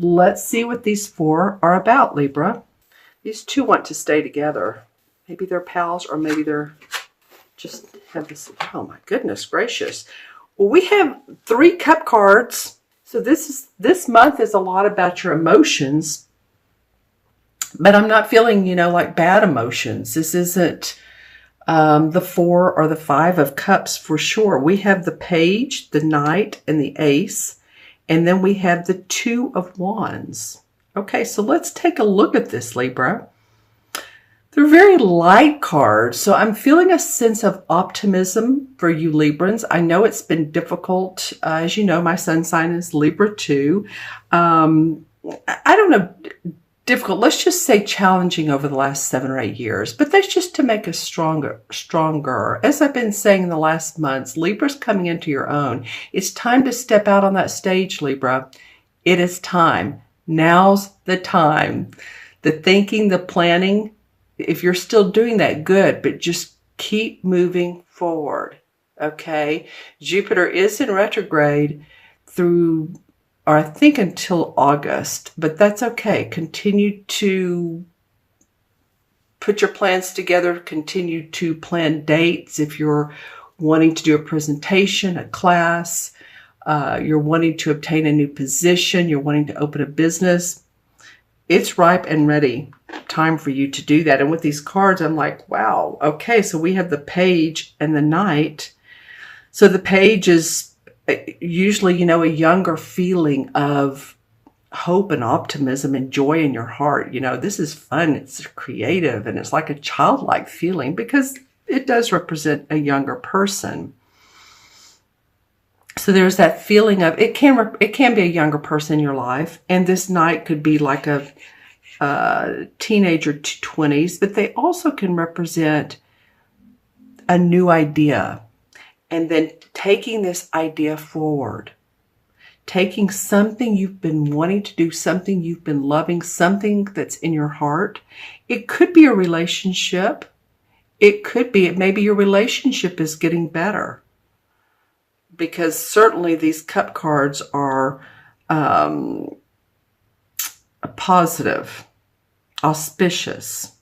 Let's see what these 4 are about, Libra. These 2 want to stay together. Maybe they're pals, or maybe they're just have this. Oh my goodness gracious. Well, we have 3 cup cards. So this month is a lot about your emotions. But I'm not feeling, like bad emotions. This isn't the 4 or the 5 of cups for sure. We have the page, the knight, and the ace. And then we have the 2 of wands. Okay, so let's take a look at this, Libra. They're very light cards, so I'm feeling a sense of optimism for you Librans. I know it's been difficult. As you know, my sun sign is Libra too. I don't know, difficult. Let's just say challenging over the last 7 or 8 years, but that's just to make us stronger. As I've been saying in the last months, Libra's coming into your own. It's time to step out on that stage, Libra. It is time. Now's the time. The thinking, the planning, if you're still doing that, good, but just keep moving forward, okay? Jupiter is in retrograde through, or I think until August, but that's okay. Continue to put your plans together. Continue to plan dates if you're wanting to do a presentation, a class, you're wanting to obtain a new position, you're wanting to open a business. It's ripe and ready time for you to do that. And with these cards, I'm like, wow, okay, so we have the page and the knight. So the page is usually, a younger feeling of hope and optimism and joy in your heart. This is fun, it's creative, and it's like a childlike feeling because it does represent a younger person. So there's that feeling of it can be a younger person in your life, and this knight could be like a teenager to 20s, but they also can represent a new idea, and then taking this idea forward, taking something you've been wanting to do, something you've been loving, something that's in your heart. It could be a relationship. Maybe your relationship is getting better. Because certainly these cup cards are positive, auspicious.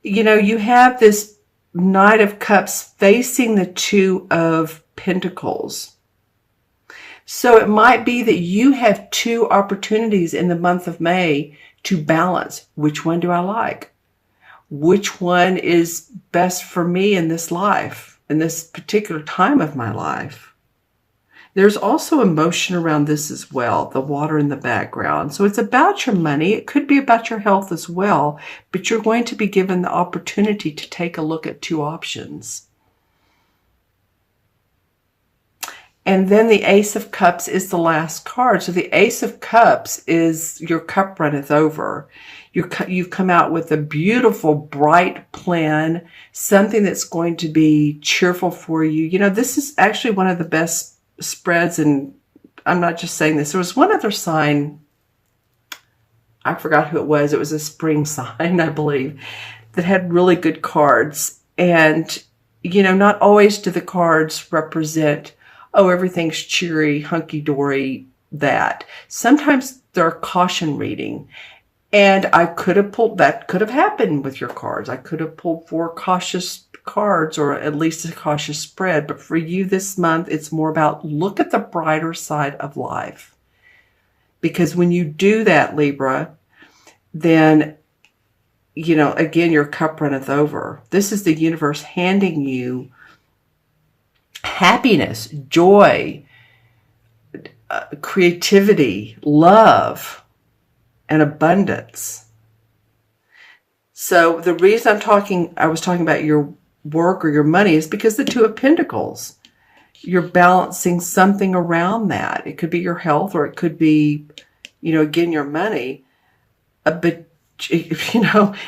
You have this Knight of Cups facing the 2 of Pentacles. So it might be that you have 2 opportunities in the month of May to balance. Which one do I like? Which one is best for me in this life? In this particular time of my life. There's also emotion around this as well, the water in the background. So it's about your money. It could be about your health as well, but you're going to be given the opportunity to take a look at 2 options. And then the Ace of Cups is the last card. So the Ace of Cups is your cup runneth over. You've come out with a beautiful, bright plan, something that's going to be cheerful for you. This is actually one of the best spreads, and I'm not just saying this. There was one other sign, I forgot who it was. It was a spring sign, I believe, that had really good cards. And, not always do the cards represent, oh, everything's cheery, hunky-dory, that. Sometimes they're a caution reading. And that could have happened with your cards. I could have pulled 4 cautious cards, or at least a cautious spread. But for you this month, it's more about look at the brighter side of life. Because when you do that, Libra, then, again, your cup runneth over. This is the universe handing you happiness, joy, creativity, love, and abundance. So the reason I was talking about your work or your money is because the 2 of Pentacles, you're balancing something around that. It could be your health, or it could be, again, your money. But,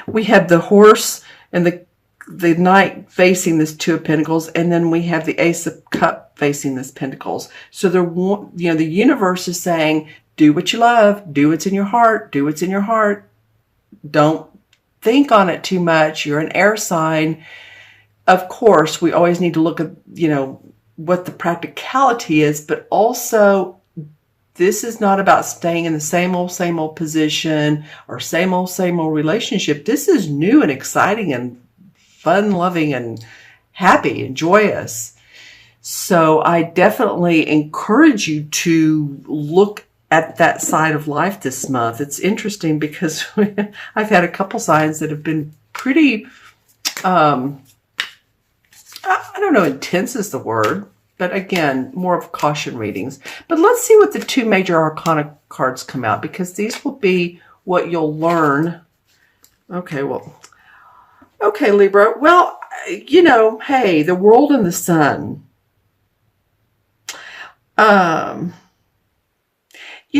we have the horse and the knight facing this 2 of Pentacles, and then we have the Ace of Cup facing this Pentacles. So the universe is saying, do what you love. Do what's in your heart. Do what's in your heart. Don't think on it too much. You're an air sign. Of course, we always need to look at, what the practicality is, but also This is not about staying in the same old position or same old relationship. This is new and exciting and fun, loving, and happy and joyous. So I definitely encourage you to look at that side of life this month. It's interesting because I've had a couple signs that have been pretty, I don't know, intense is the word, but again, more of caution readings. But let's see what the 2 major arcana cards come out, because these will be what you'll learn. Okay, Libra. Well, hey, the world and the sun.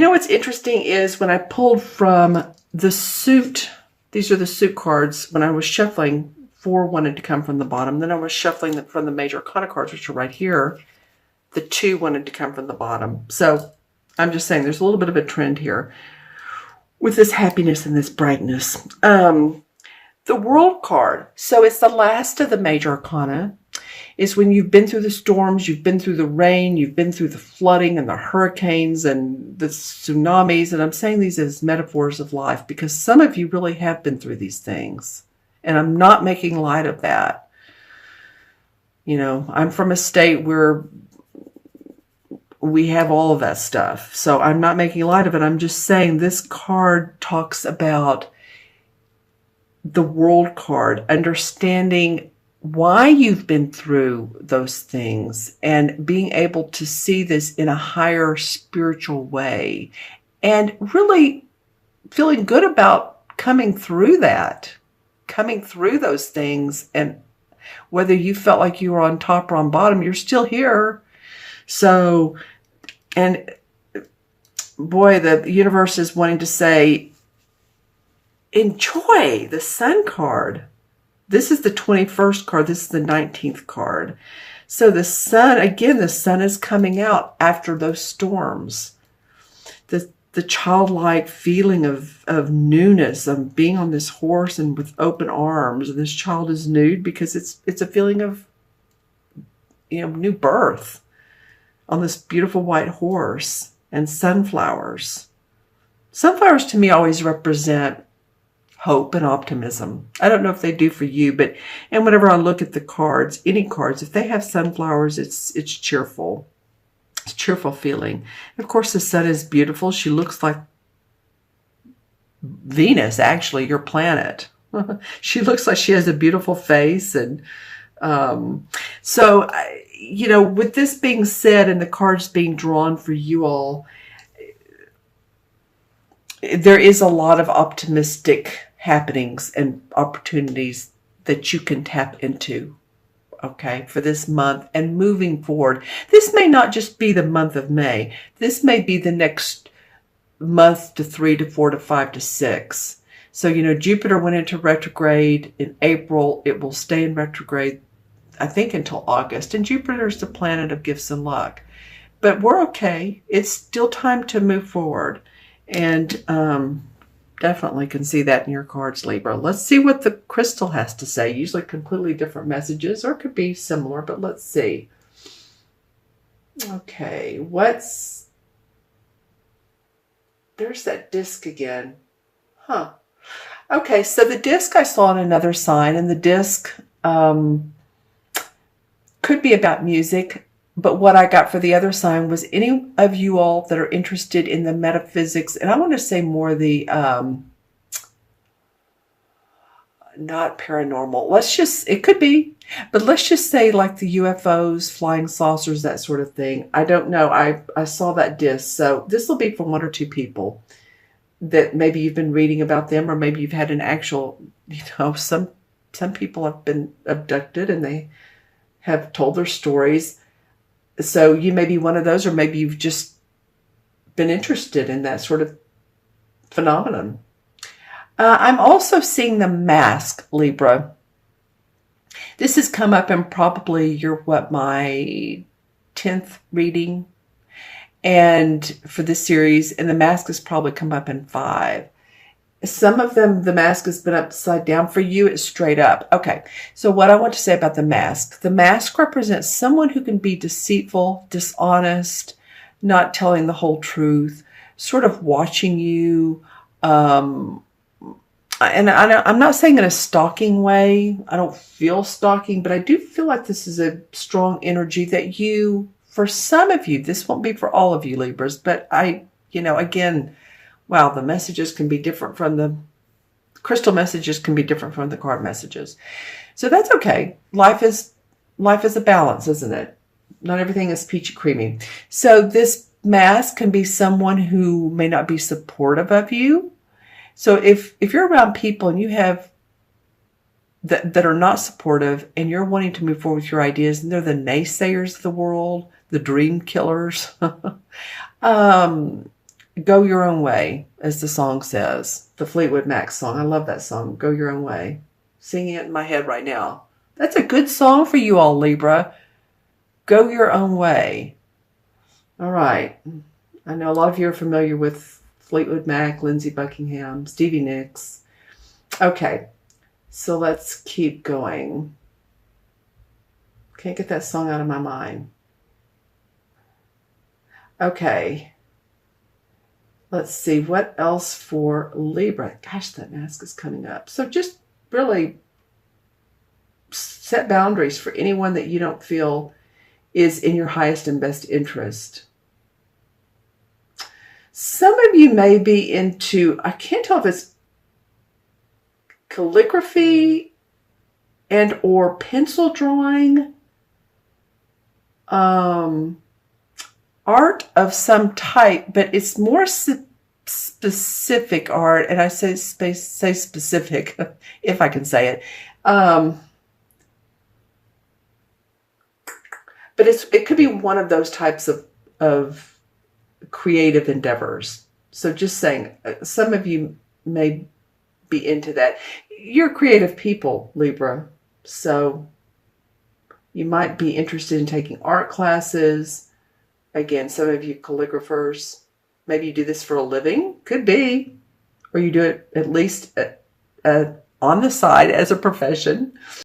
What's interesting is when I pulled from the suit, these are the suit cards, when I was shuffling, 4 wanted to come from the bottom. Then I was shuffling from the major arcana cards, which are right here. The 2 wanted to come from the bottom. So I'm just saying there's a little bit of a trend here with this happiness and this brightness. The world card. So it's the last of the major arcana. Is when you've been through the storms, you've been through the rain, you've been through the flooding and the hurricanes and the tsunamis. And I'm saying these as metaphors of life because some of you really have been through these things. And I'm not making light of that. I'm from a state where we have all of that stuff. So I'm not making light of it. I'm just saying this card talks about the world card, understanding why you've been through those things and being able to see this in a higher spiritual way and really feeling good about coming through those things. And whether you felt like you were on top or on bottom, you're still here. So, and boy, the universe is wanting to say, enjoy the sun card. This is the 21st card. This is the 19th card. So the sun, again, the sun is coming out after those storms. The childlike feeling of newness, of being on this horse and with open arms. And this child is nude because it's a feeling of, new birth on this beautiful white horse and sunflowers. Sunflowers to me always represent hope and optimism. I don't know if they do for you, and whenever I look at the cards, any cards, if they have sunflowers, it's cheerful. It's a cheerful feeling. And of course, the sun is beautiful. She looks like Venus, actually, your planet. She looks like she has a beautiful face. And so, with this being said and the cards being drawn for you all, there is a lot of optimistic happenings and opportunities that you can tap into, okay, for this month and moving forward. This may not just be the month of May. This may be the next month to 3 to 4 to 5 to 6. So, Jupiter went into retrograde in April. It will stay in retrograde, I think, until August. And Jupiter is the planet of gifts and luck. But we're okay. It's still time to move forward. And definitely can see that in your cards, Libra. Let's see what the crystal has to say. Usually completely different messages, or it could be similar, but let's see. Okay, there's that disc again. Huh. Okay, so the disc I saw in another sign, and the disc could be about music. But what I got for the other sign was any of you all that are interested in the metaphysics, and I want to say more the, not paranormal. It could be, but let's just say like the UFOs, flying saucers, that sort of thing. I don't know. I saw that disc. So this will be for 1 or 2 people that maybe you've been reading about them, or maybe you've had an actual, some people have been abducted and they have told their stories. So you may be one of those, or maybe you've just been interested in that sort of phenomenon. I'm also seeing the mask, Libra. This has come up in probably my 10th reading, and for this series, and the mask has probably come up in 5. Some of them, the mask has been upside down. For you, it's straight up. Okay, so what I want to say about the mask represents someone who can be deceitful, dishonest, not telling the whole truth, sort of watching you. And I'm not saying in a stalking way. I don't feel stalking, but I do feel like this is a strong energy that you, for some of you, this won't be for all of you Libras, but again, wow, the messages can be different from the crystal messages can be different from the card messages. So that's okay. Life is a balance, isn't it? Not everything is peachy creamy. So this mask can be someone who may not be supportive of you. So if you're around people and you have that are not supportive and you're wanting to move forward with your ideas and they're the naysayers of the world, the dream killers, go your own way, as the song says. The Fleetwood Mac song. I love that song. Go your own way. Singing it in my head right now. That's a good song for you all, Libra. Go your own way. All right. I know a lot of you are familiar with Fleetwood Mac, Lindsey Buckingham, Stevie Nicks. Okay. So let's keep going. Can't get that song out of my mind. Okay. Let's see. What else for Libra? Gosh, that mask is coming up. So just really set boundaries for anyone that you don't feel is in your highest and best interest. Some of you may be into, I can't tell if it's calligraphy and or pencil drawing, art of some type, but it's more specific art, and I say specific, if I can say it. But it could be one of those types of creative endeavors. So just saying, some of you may be into that. You're creative people, Libra. So you might be interested in taking art classes. Again, some of you calligraphers, maybe you do this for a living. Could be. Or you do it at least on the side as a profession.